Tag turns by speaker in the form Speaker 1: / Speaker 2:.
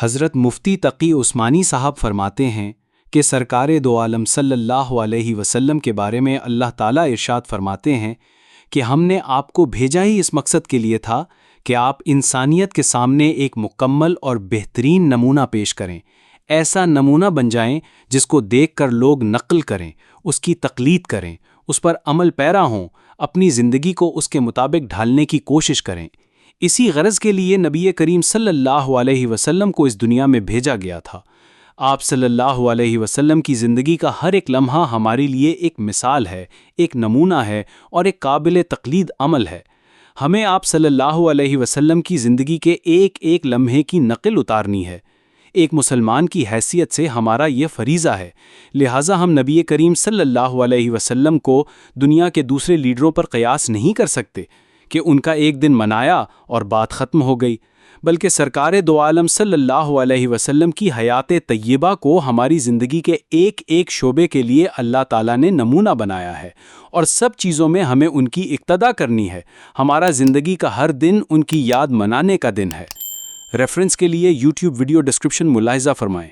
Speaker 1: حضرت مفتی تقی عثمانی صاحب فرماتے ہیں کہ سرکار دو عالم صلی اللہ علیہ وسلم کے بارے میں اللہ تعالیٰ ارشاد فرماتے ہیں کہ ہم نے آپ کو بھیجا ہی اس مقصد کے لیے تھا کہ آپ انسانیت کے سامنے ایک مکمل اور بہترین نمونہ پیش کریں، ایسا نمونہ بن جائیں جس کو دیکھ کر لوگ نقل کریں، اس کی تقلید کریں، اس پر عمل پیرا ہوں، اپنی زندگی کو اس کے مطابق ڈھالنے کی کوشش کریں۔ اسی غرض کے لیے نبی کریم صلی اللہ علیہ وسلم کو اس دنیا میں بھیجا گیا تھا۔ آپ صلی اللہ علیہ وسلم کی زندگی کا ہر ایک لمحہ ہمارے لیے ایک مثال ہے، ایک نمونہ ہے اور ایک قابل تقلید عمل ہے۔ ہمیں آپ صلی اللہ علیہ وسلم کی زندگی کے ایک ایک لمحے کی نقل اتارنی ہے۔ ایک مسلمان کی حیثیت سے ہمارا یہ فریضہ ہے، لہٰذا ہم نبی کریم صلی اللہ علیہ وسلم کو دنیا کے دوسرے لیڈروں پر قیاس نہیں کر سکتے کہ ان کا ایک دن منایا اور بات ختم ہو گئی، بلکہ سرکار دو عالم صلی اللہ علیہ وسلم کی حیات طیبہ کو ہماری زندگی کے ایک ایک شعبے کے لیے اللہ تعالیٰ نے نمونہ بنایا ہے، اور سب چیزوں میں ہمیں ان کی اقتدا کرنی ہے۔ ہمارا زندگی کا ہر دن ان کی یاد منانے کا دن ہے۔ ریفرنس کے لیے یوٹیوب ویڈیو ڈسکرپشن ملاحظہ فرمائیں۔